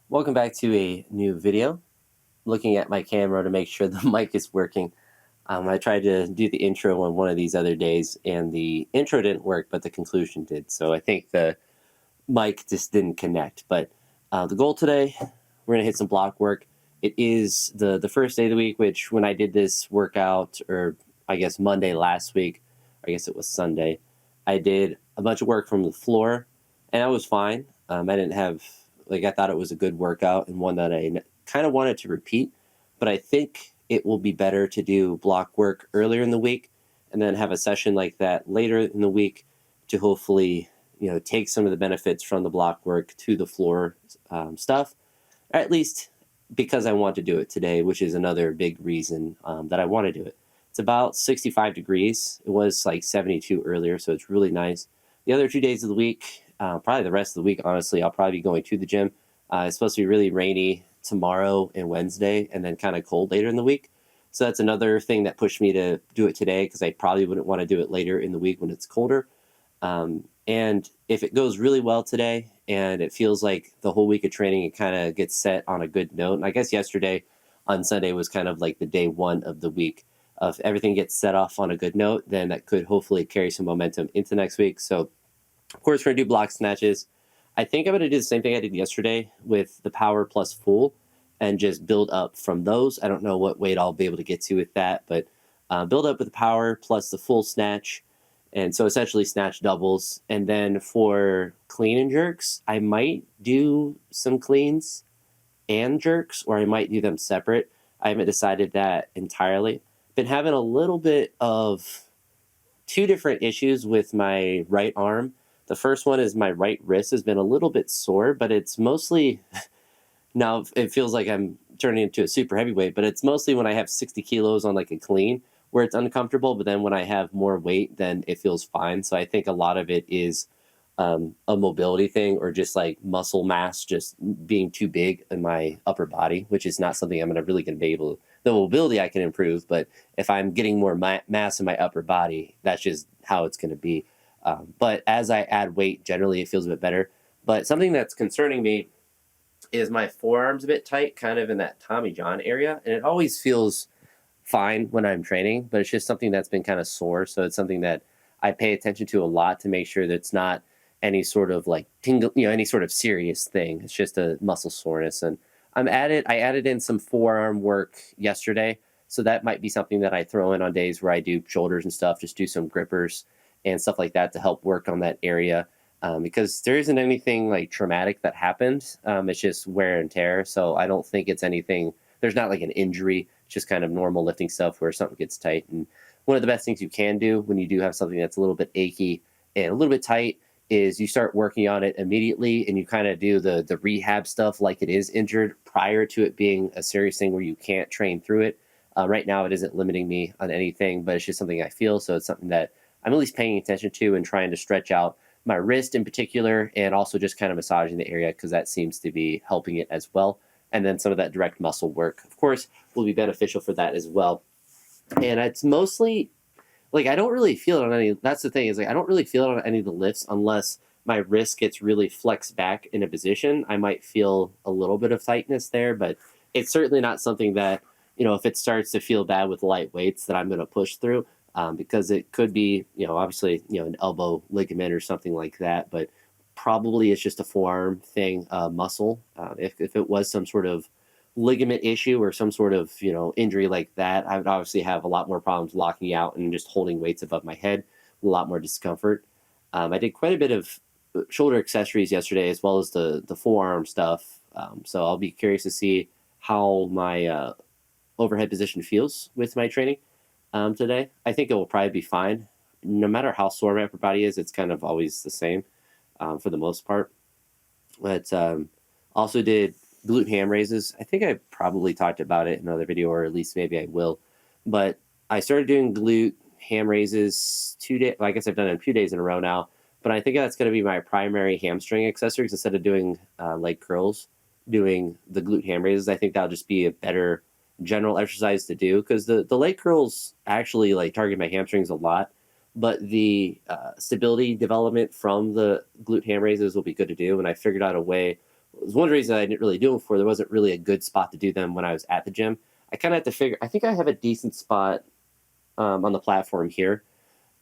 Welcome back to a new video. Looking at my camera to make sure the mic is working. I tried to do the intro on one of these other days, and the intro didn't work, but the conclusion did. So I think the mic just didn't connect. But the goal today, we're going to hit some block work. It is the first day of the week, which when I did this workout, or I guess Monday last week, I guess it was Sunday, I did a bunch of work from the floor, and I was fine. I didn't have, I thought it was a good workout and one that I kind of wanted to repeat, but I think it will be better to do block work earlier in the week and then have a session like that later in the week to hopefully, take some of the benefits from the block work to the floor stuff, or at least because I want to do it today, which is another big reason that I want to do it. It's about 65 degrees. It was like 72 earlier, so it's really nice. The other 2 days of the week, probably the rest of the week, honestly, I'll probably be going to the gym. It's supposed to be really rainy tomorrow and Wednesday, and then kind of cold later in the week. So that's another thing that pushed me to do it today, because I probably wouldn't want to do it later in the week when it's colder. And if it goes really well today and it feels like the whole week of training, it kind of gets set on a good note. And I guess yesterday on Sunday was kind of like the day one of the week. If everything gets set off on a good note, then that could hopefully carry some momentum into next week. So, of course, we're going to do block snatches. I think I'm going to do the same thing I did yesterday with the power plus full and just build up from those. I don't know what weight I'll be able to get to with that, but build up with the power plus the full snatch. And so essentially snatch doubles. And then for clean and jerks, I might do some cleans and jerks, or I might do them separate. I haven't decided that entirely. Been having a little bit of two different issues with my right arm. The first one is my right wrist has been a little bit sore, but it's mostly, now it feels like I'm turning into a super heavyweight, but it's mostly when I have 60 kilos on like a clean where it's uncomfortable. But then when I have more weight, then it feels fine. So I think a lot of it is a mobility thing, or just like muscle mass just being too big in my upper body, which is not something I'm really going to be able to. The mobility I can improve, but if I'm getting more mass in my upper body, that's just how it's going to be. But as I add weight, generally it feels a bit better. But something that's concerning me is my forearm's a bit tight, kind of in that Tommy John area. And it always feels fine when I'm training, but it's just something that's been kind of sore. So it's something that I pay attention to a lot to make sure that it's not any sort of like tingle, any sort of serious thing. It's just a muscle soreness. And I added in some forearm work yesterday. So that might be something that I throw in on days where I do shoulders and stuff, just do some grippers and stuff like that to help work on that area. Because there isn't anything like traumatic that happened. It's just wear and tear. So I don't think it's anything, there's not like an injury. It's just kind of normal lifting stuff where something gets tight. And one of the best things you can do when you do have something that's a little bit achy and a little bit tight is you start working on it immediately, and you kind of do the rehab stuff like it is injured prior to it being a serious thing where you can't train through it. Right now it isn't limiting me on anything, but it's just something I feel. So it's something that I'm at least paying attention to and trying to stretch out my wrist in particular, and also just kind of massaging the area because that seems to be helping it as well. And then some of that direct muscle work, of course, will be beneficial for that as well. And it's mostly like I don't really feel it on any. That's the thing, is like I don't really feel it on any of the lifts unless my wrist gets really flexed back in a position. I might feel a little bit of tightness there, but it's certainly not something that, if it starts to feel bad with light weights, that I'm going to push through. Because it could be, obviously, an elbow ligament or something like that, but probably it's just a forearm thing, muscle. If it was some sort of ligament issue or some sort of, injury like that, I would obviously have a lot more problems locking out and just holding weights above my head, a lot more discomfort. I did quite a bit of shoulder accessories yesterday, as well as the forearm stuff. So I'll be curious to see how my overhead position feels with my training today. I think it will probably be fine. No matter how sore my upper body is, it's kind of always the same for the most part. But also did glute ham raises. I think I probably talked about it in another video, or at least maybe I will. But I started doing glute ham raises 2 days. Well, I guess I've done it 2 days in a row now. But I think that's going to be my primary hamstring accessories instead of doing leg curls, doing the glute ham raises. I think that'll just be a better general exercise to do, because the leg curls actually like target my hamstrings a lot, but the stability development from the glute ham raises will be good to do. And I figured out a way was one reason I didn't really do them before. There wasn't really a good spot to do them when I was at the gym. I kind of had to figure. I think I have a decent spot on the platform here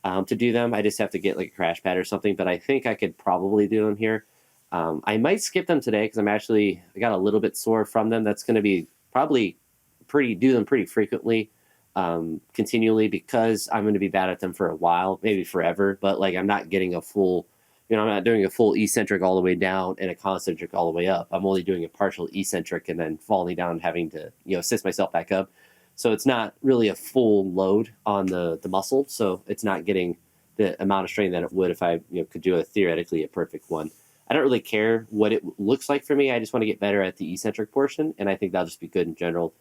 to do them. I just have to get like a crash pad or something. But I think I could probably do them here. I might skip them today because I got a little bit sore from them. That's going to be probably do them pretty frequently, continually, because I'm going to be bad at them for a while, maybe forever. But like I'm not getting a full. I'm not doing a full eccentric all the way down and a concentric all the way up. I'm only doing a partial eccentric and then falling down and having to, assist myself back up. So it's not really a full load on the muscle. So it's not getting the amount of strain that it would if I, could do theoretically a perfect one. I don't really care what it looks like for me. I just want to get better at the eccentric portion. And I think that'll just be good in general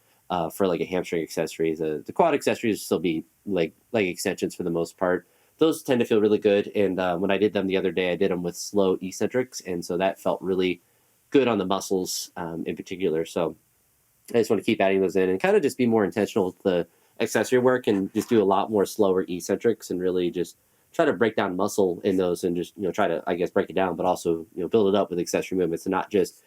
for like a hamstring accessory. The quad accessories will still be like extensions for the most part. Those tend to feel really good. And when I did them the other day, I did them with slow eccentrics. And so that felt really good on the muscles in particular. So I just want to keep adding those in and kind of just be more intentional with the accessory work and just do a lot more slower eccentrics and really just try to break down muscle in those and just, try to, I guess, break it down, but also, build it up with accessory movements and not just,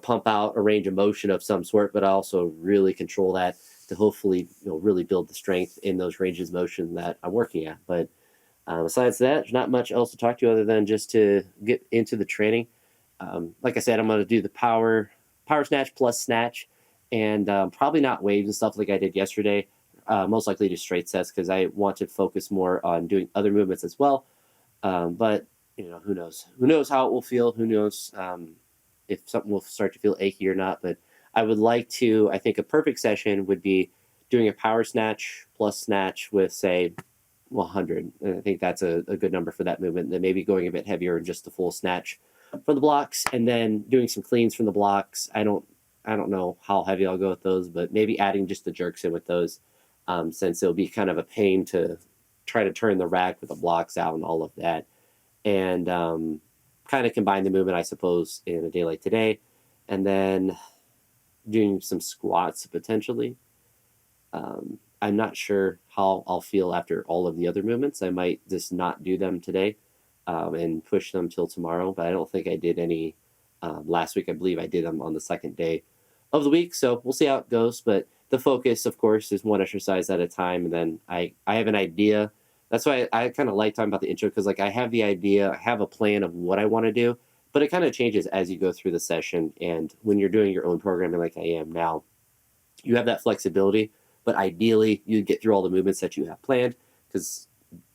pump out a range of motion of some sort, but also really control that to hopefully, really build the strength in those ranges of motion that I'm working at. But besides that, there's not much else to talk to other than just to get into the training. Like I said, I'm going to do the power snatch plus snatch, and probably not waves and stuff like I did yesterday. Most likely just straight sets because I want to focus more on doing other movements as well. But who knows? Who knows how it will feel? Who knows if something will start to feel achy or not? But I would like to. I think a perfect session would be doing a power snatch plus snatch with, say, 100. And I think that's a good number for that movement. And then maybe going a bit heavier and just the full snatch for the blocks, and then doing some cleans from the blocks. I don't know how heavy I'll go with those, but maybe adding just the jerks in with those, since it'll be kind of a pain to try to turn the rack with the blocks out and all of that. And kind of combine the movement, I suppose, in a day like today, and then doing some squats potentially. I'm not sure how I'll feel after all of the other movements. I might just not do them today and push them till tomorrow. But I don't think I did any last week. I believe I did them on the second day of the week. So we'll see how it goes. But the focus, of course, is one exercise at a time. And then I have an idea. That's why I kind of like talking about the intro, because like I have the idea, I have a plan of what I want to do, but it kind of changes as you go through the session. And when you're doing your own programming like I am now, you have that flexibility. But ideally, you get through all the movements that you have planned, because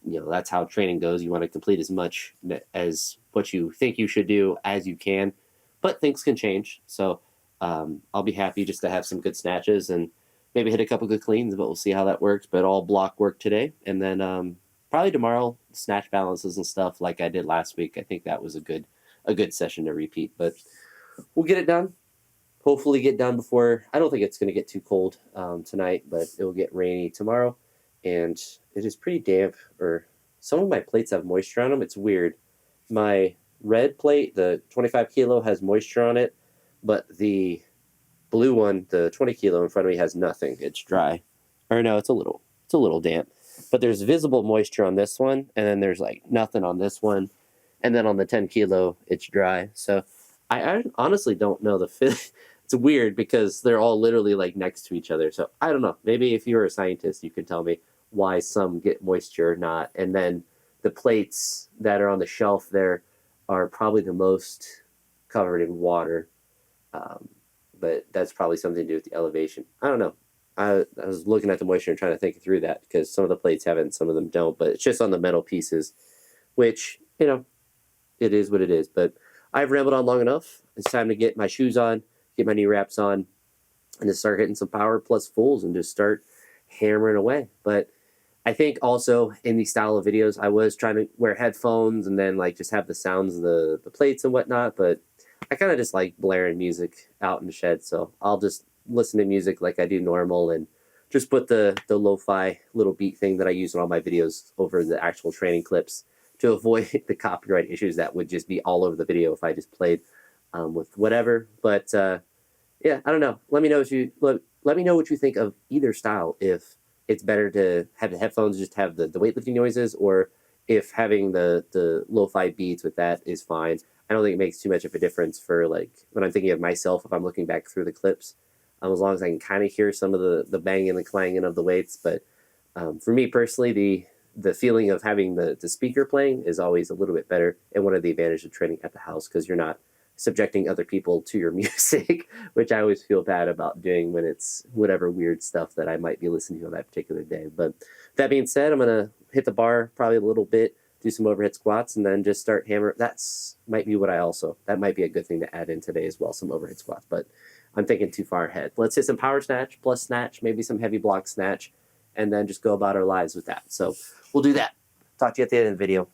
that's how training goes. You want to complete as much as what you think you should do as you can, but things can change. So I'll be happy just to have some good snatches and maybe hit a couple good cleans, but we'll see how that works. But all block work today, and then probably tomorrow snatch balances and stuff like I did last week. I think that was a good session to repeat, but we'll get it done. Hopefully get done before. I don't think it's going to get too cold tonight, but it will get rainy tomorrow. And it is pretty damp, or some of my plates have moisture on them. It's weird. My red plate, the 25 kilo, has moisture on it, but the blue one, the 20 kilo in front of me, has nothing. It's dry. Or no, it's a little damp. But there's visible moisture on this one, and then there's like nothing on this one. And then on the 10 kilo, it's dry. So I honestly don't know the fit. It's weird because they're all literally like next to each other. So I don't know. Maybe if you're a scientist, you can tell me why some get moisture or not. And then the plates that are on the shelf there are probably the most covered in water. But that's probably something to do with the elevation. I don't know. I was looking at the moisture and trying to think through that, because some of the plates have it and some of them don't. But it's just on the metal pieces, which, it is what it is. But I've rambled on long enough. It's time to get my shoes on, get my knee wraps on, and just start hitting some power plus fulls and just start hammering away. But I think also in these style of videos, I was trying to wear headphones and then like just have the sounds of the plates and whatnot. But I kind of just like blaring music out in the shed. So I'll just listen to music like I do normal and just put the lo-fi little beat thing that I use in all my videos over the actual training clips to avoid the copyright issues that would just be all over the video if I just played with whatever. But yeah, I don't know. Let me know what you think of either style. If it's better to have the headphones just have the weightlifting noises, or if having the lo-fi beats with that is fine. I don't think it makes too much of a difference for like when I'm thinking of myself, if I'm looking back through the clips, as long as I can kind of hear some of the banging and clanging of the weights. But for me personally, the feeling of having the speaker playing is always a little bit better, and one of the advantages of training at the house, because you're not subjecting other people to your music, which I always feel bad about doing when it's whatever weird stuff that I might be listening to on that particular day. But that being said, I'm going to hit the bar probably a little bit, do some overhead squats, and then just start hammer. That's might be what that might be a good thing to add in today as well, some overhead squats. But I'm thinking too far ahead. Let's hit some power snatch plus snatch, maybe some heavy block snatch, and then just go about our lives with that. So we'll do that. Talk to you at the end of the video.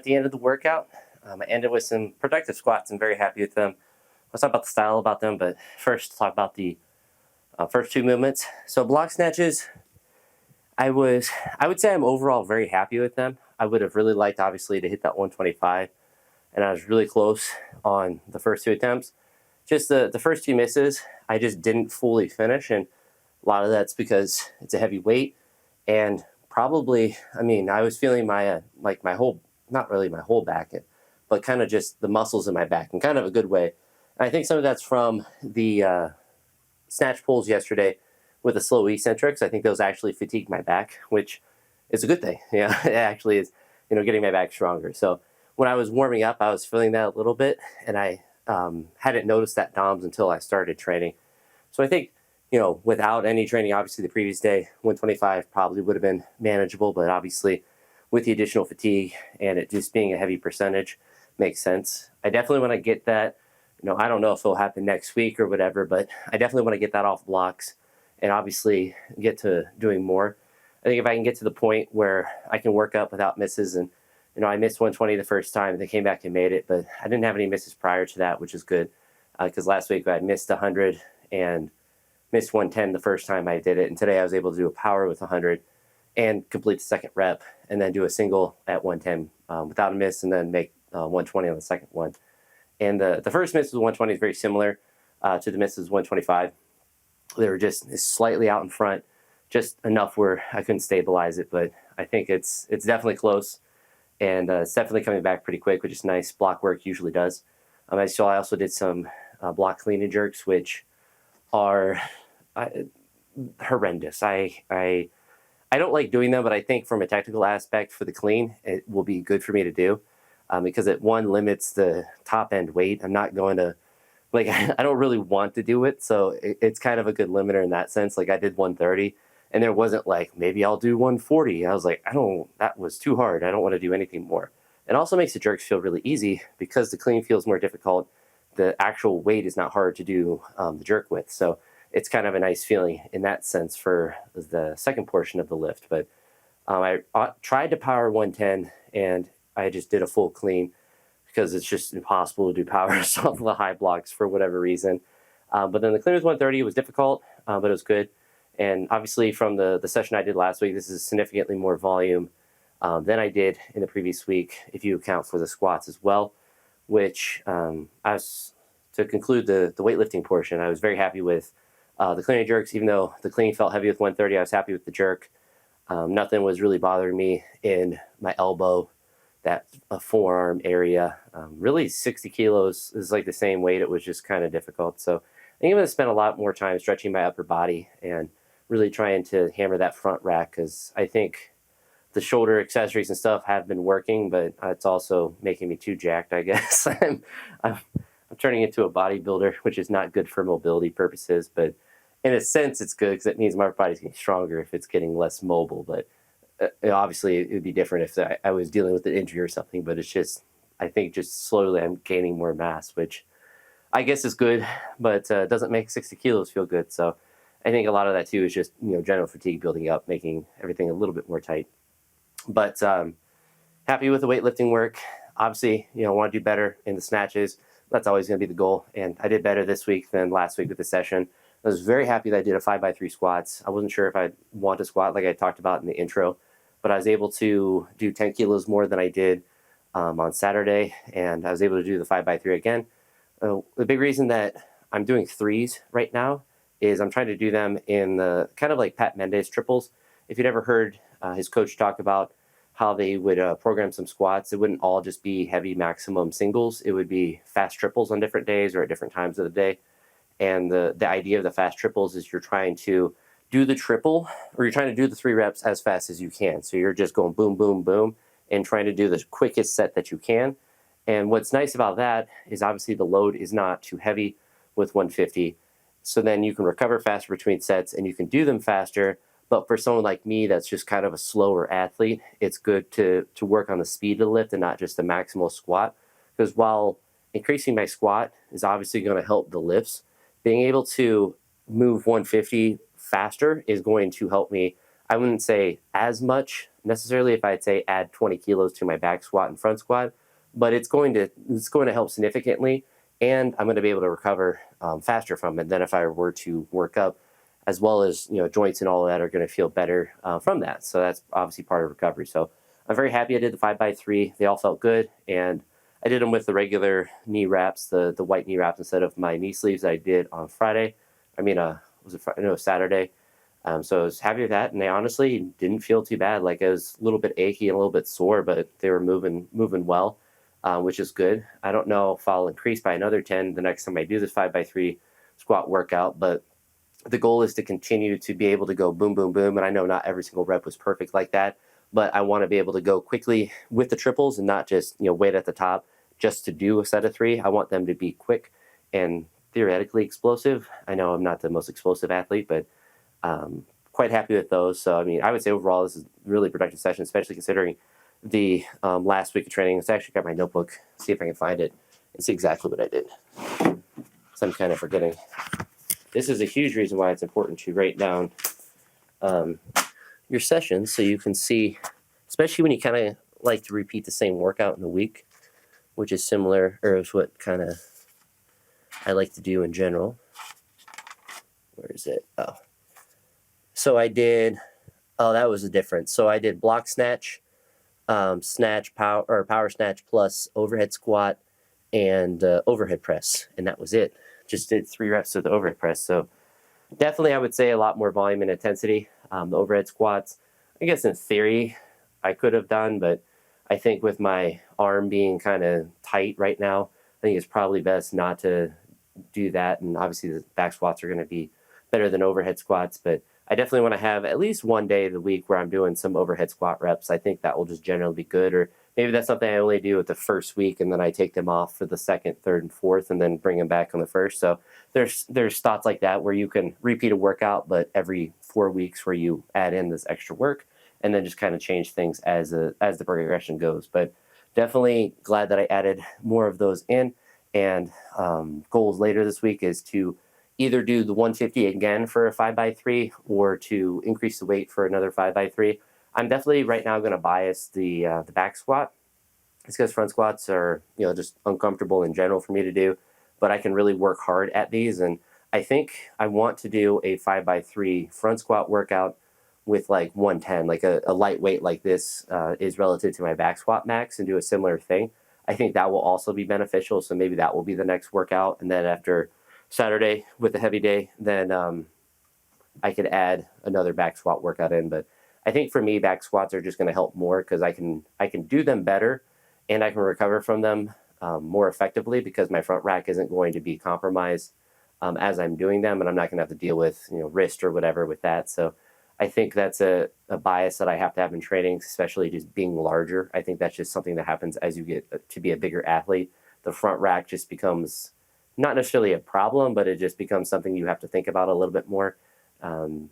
at the end of the workout. I ended with some productive squats. I'm very happy with them. Let's talk about the style about them, but first talk about the first two movements. So block snatches, I would say I'm overall very happy with them. I would have really liked, obviously, to hit that 125, and I was really close on the first two attempts. Just the first two misses, I just didn't fully finish, and a lot of that's because it's a heavy weight, and probably, I mean, I was feeling my like my whole, not really my whole back, but kind of just the muscles in my back in kind of a good way. And I think some of that's from the snatch pulls yesterday with the slow eccentrics. I think those actually fatigued my back, which is a good thing. Yeah, it actually is, getting my back stronger. So when I was warming up, I was feeling that a little bit, and I hadn't noticed that DOMS until I started training. So I think, without any training, obviously the previous day, 125 probably would have been manageable, but obviously with the additional fatigue and it just being a heavy percentage makes sense. I definitely want to get that, I don't know if it'll happen next week or whatever, but I definitely want to get that off blocks and obviously get to doing more. I think if I can get to the point where I can work up without misses, and I missed 120 the first time, they came back and made it, but I didn't have any misses prior to that, which is good, because last week I missed 100 and missed 110 the first time I did it, and today I was able to do a power with 100 and complete the second rep, and then do a single at 110 without a miss, and then make 120 on the second one. And the first miss with 120 is very similar to the misses 125. They were just slightly out in front, just enough where I couldn't stabilize it, but I think it's definitely close, and it's definitely coming back pretty quick, which is nice. Block work usually does. I also did some block clean and jerks, which are horrendous. I don't like doing them, but I think from a technical aspect for the clean, it will be good for me to do, because it, one, limits the top end weight. I'm not going to, I don't really want to do it, so it's kind of a good limiter in that sense. Like, I did 130, and there wasn't like, maybe I'll do 140. I was like, that was too hard. I don't want to do anything more. It also makes the jerks feel really easy because the clean feels more difficult. The actual weight is not hard to do the jerk with. So it's kind of a nice feeling in that sense for the second portion of the lift. But I tried to power 110, and I just did a full clean because it's just impossible to do powers off the high blocks for whatever reason. But then the clean with 130 was difficult, but it was good. And obviously from the session I did last week, this is significantly more volume than I did in the previous week, if you account for the squats as well, which to conclude the weightlifting portion, I was very happy with the clean and jerks. Even though the clean felt heavy with 130, I was happy with the jerk. Nothing was really bothering me in my elbow, that forearm area. Really 60 kilos is like the same weight. It was just kind of difficult. So I think I'm going to spend a lot more time stretching my upper body and really trying to hammer that front rack, because I think the shoulder accessories and stuff have been working, but it's also making me too jacked, I guess. I'm turning into a bodybuilder, which is not good for mobility purposes, but in a sense it's good because it means my body's getting stronger if it's getting less mobile. But obviously it would be different if I was dealing with an injury or something, but it's just, I think just slowly I'm gaining more mass, which I guess is good, but doesn't make 60 kilos feel good. So I think a lot of that too is just, general fatigue building up, making everything a little bit more tight. But happy with the weightlifting work. Obviously, want to do better in the snatches. That's always going to be the goal. And I did better this week than last week with the session. I was very happy that I did a 5x3 squats. I wasn't sure if I'd want to squat like I talked about in the intro, but I was able to do 10 kilos more than I did on Saturday, and I was able to do the 5x3 again. The big reason that I'm doing threes right now is I'm trying to do them in the kind of like Pat Mendez triples. If you'd ever heard his coach talk about how they would program some squats, it wouldn't all just be heavy maximum singles. It would be fast triples on different days or at different times of the day. And the idea of the fast triples is you're trying to do the triple, or you're trying to do the 3 reps as fast as you can. So you're just going boom, boom, boom, and trying to do the quickest set that you can. And what's nice about that is obviously the load is not too heavy with 150. So then you can recover faster between sets and you can do them faster. But for someone like me that's just kind of a slower athlete, it's good to work on the speed of the lift and not just the maximal squat. Because while increasing my squat is obviously going to help the lifts, being able to move 150 faster is going to help me. I wouldn't say as much necessarily if I'd say add 20 kilos to my back squat and front squat, but it's going to help significantly, and I'm going to be able to recover faster from it than if I were to work up, as well as, you know, joints and all of that are going to feel better from that. So that's obviously part of recovery. So I'm very happy I did the 5x3. They all felt good, and I did them with the regular knee wraps, the white knee wraps instead of my knee sleeves that I did on Friday. I mean, was it Friday? No, Saturday. So I was happy with that, and they honestly didn't feel too bad. Like, it was a little bit achy and a little bit sore, but they were moving well, which is good. I don't know if I'll increase by another 10 the next time I do this 5x3 squat workout, but the goal is to continue to be able to go boom, boom, boom. And I know not every single rep was perfect like that, but I want to be able to go quickly with the triples and not just, you know, wait at the top just to do a set of 3. I want them to be quick and theoretically explosive. I know I'm not the most explosive athlete, but quite happy with those. So, I mean, I would say overall this is a really productive session, especially considering the last week of training. It's actually got my notebook, see if I can find it and see exactly what I did. So I'm kind of forgetting. This is a huge reason why it's important to write down your sessions so you can see, especially when you kind of like to repeat the same workout in a week, which is similar, or is what kind of I like to do in general. Where is it? Oh. So I did, that was the difference. So I did block snatch, snatch power snatch plus overhead squat and overhead press, and that was it. Just did 3 reps of the overhead press. So definitely I would say a lot more volume and intensity. The overhead squats, I guess in theory I could have done, but I think with my arm being kind of tight right now, I think it's probably best not to do that. And obviously the back squats are going to be better than overhead squats, but I definitely want to have at least one day of the week where I'm doing some overhead squat reps. I think that will just generally be good. Or maybe that's something I only do with the first week, and then I take them off for the second, third, and fourth, and then bring them back on the first. So there's thoughts like that where you can repeat a workout, but every 4 weeks where you add in this extra work, and then just kind of change things as the progression goes. But definitely glad that I added more of those in. And goals later this week is to either do the 150 again for a 5x3 or to increase the weight for another 5x3. I'm definitely right now going to bias the back squat. It's because front squats are, you know, just uncomfortable in general for me to do, but I can really work hard at these. And I think I want to do a 5x3 front squat workout with like 110, like a lightweight like this is relative to my back squat max, and do a similar thing. I think that will also be beneficial. So maybe that will be the next workout. And then after Saturday with a heavy day, then I could add another back squat workout in. But I think for me, back squats are just going to help more because I can do them better, and I can recover from them more effectively because my front rack isn't going to be compromised as I'm doing them, and I'm not going to have to deal with, you know, wrist or whatever with that. So I think that's a bias that I have to have in training, especially just being larger. I think that's just something that happens as you get to be a bigger athlete. The front rack just becomes not necessarily a problem, but it just becomes something you have to think about a little bit more. And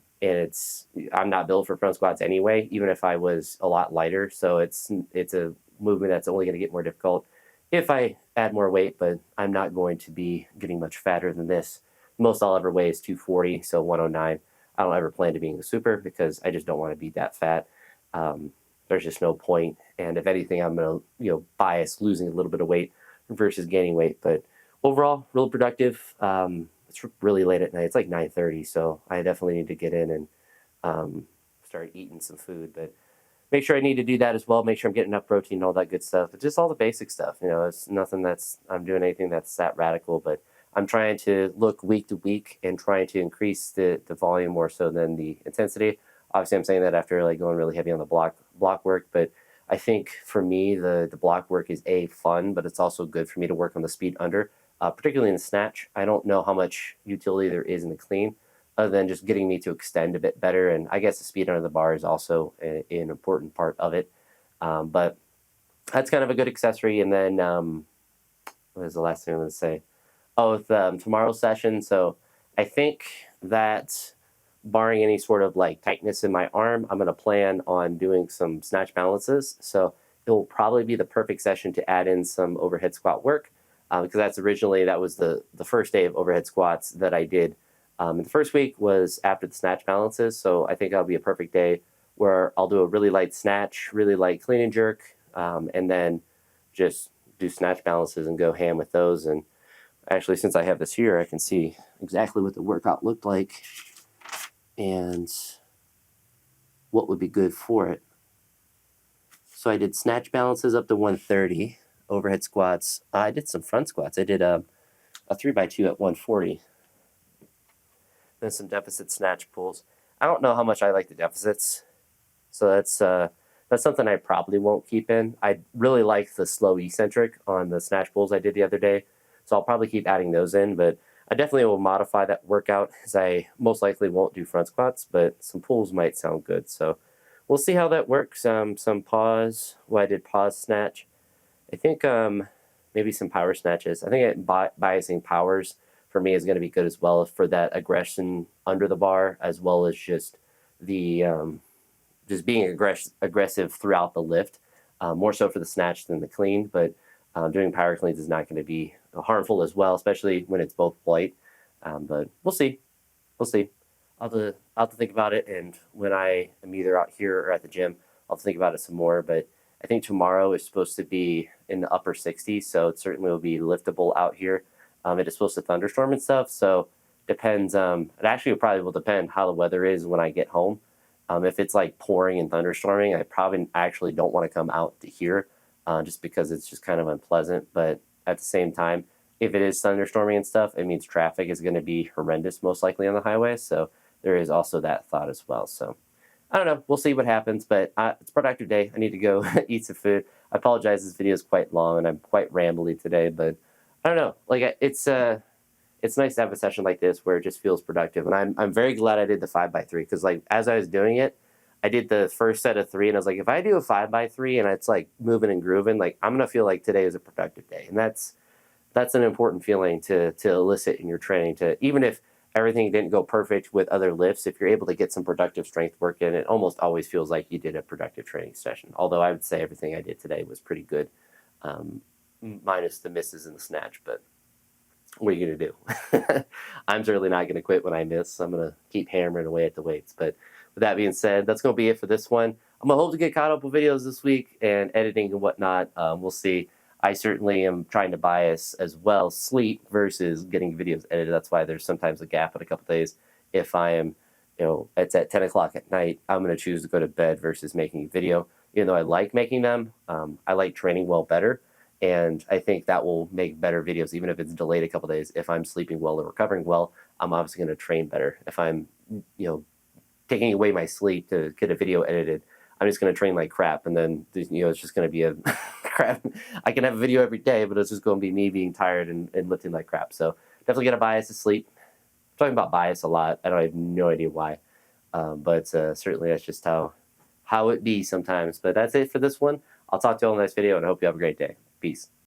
I'm not built for front squats anyway, even if I was a lot lighter. So it's a movement that's only going to get more difficult if I add more weight, but I'm not going to be getting much fatter than this. Most I'll ever weigh is 240, so 109. I don't ever plan to being a super because I just don't want to be that fat. There's just no point. And if anything, I'm going to, you know, bias losing a little bit of weight versus gaining weight. But overall, real productive. It's really late at night. It's like 9:30, so I definitely need to get in and start eating some food. But make sure I need to do that as well. Make sure I'm getting enough protein and all that good stuff. It's just all the basic stuff. You know, it's nothing I'm doing anything that's that radical, but I'm trying to look week to week and trying to increase the volume more so than the intensity. Obviously, I'm saying that after like going really heavy on the block work, but I think for me, the block work is fun, but it's also good for me to work on the speed under, particularly in the snatch. I don't know how much utility there is in the clean other than just getting me to extend a bit better. And I guess the speed under the bar is also an important part of it. But that's kind of a good accessory. And then what is the last thing I'm going to say? Oh, with tomorrow's session. So I think that barring any sort of like tightness in my arm, I'm going to plan on doing some snatch balances. So it will probably be the perfect session to add in some overhead squat work because that was the first day of overhead squats that I did. And the first week was after the snatch balances. So I think that'll be a perfect day where I'll do a really light snatch, really light clean and jerk, and then just do snatch balances and go ham with those. And actually, since I have this here, I can see exactly what the workout looked like and what would be good for it. So I did snatch balances up to 130, overhead squats. I did some front squats. I did a 3x2 at 140. Then some deficit snatch pulls. I don't know how much I like the deficits, so that's something I probably won't keep in. I really like the slow eccentric on the snatch pulls I did the other day, so I'll probably keep adding those in, but I definitely will modify that workout, as I most likely won't do front squats, but some pulls might sound good. So we'll see how that works. Some pause. Well, I did pause snatch. I think maybe some power snatches. I think biasing powers for me is going to be good as well for that aggression under the bar, as well as just the just being aggressive throughout the lift. More so for the snatch than the clean, but doing power cleans is not going to be harmful as well, especially when it's both light. But we'll see. We'll see. I'll have to think about it, and when I am either out here or at the gym, I'll think about it some more. But I think tomorrow is supposed to be in the upper 60s, so it certainly will be liftable out here. It is supposed to thunderstorm and stuff, so depends. It actually probably will depend how the weather is when I get home. If it's like pouring and thunderstorming, I probably actually don't want to come out to here, just because it's just kind of unpleasant. But at the same time, if it is thunderstorming and stuff, it means traffic is going to be horrendous, most likely on the highway. So there is also that thought as well. So I don't know. We'll see what happens, but it's a productive day. I need to go eat some food. I apologize. This video is quite long and I'm quite rambly today, but I don't know. Like it's nice to have a session like this where it just feels productive. And I'm very glad I did the 5x3, because like as I was doing it, I did the first set of 3 and I was like, if I do a 5x3 and it's like moving and grooving, like I'm gonna feel like today is a productive day. And that's an important feeling to elicit in your training. To even if everything didn't go perfect with other lifts, if you're able to get some productive strength work in, it almost always feels like you did a productive training session. Although I would say everything I did today was pretty good, minus the misses in the snatch, but what are you going to do? I'm certainly not going to quit when I miss. I'm going to keep hammering away at the weights. But with that being said, that's going to be it for this one. I'm going to hope to get caught up with videos this week and editing and whatnot. We'll see. I certainly am trying to bias as well sleep versus getting videos edited. That's why there's sometimes a gap in a couple days. If I am, it's at 10 o'clock at night, I'm going to choose to go to bed versus making a video. Even though I like making them, I like training well better. And I think that will make better videos, even if it's delayed a couple days. If I'm sleeping well or recovering well, I'm obviously going to train better. If I'm, taking away my sleep to get a video edited, I'm just going to train like crap. And then, it's just going to be a crap. I can have a video every day, but it's just going to be me being tired and lifting like crap. So definitely get a bias to sleep. I'm talking about bias a lot. I have no idea why. But certainly that's just how it be sometimes. But that's it for this one. I'll talk to you all in the next video, and I hope you have a great day. Peace.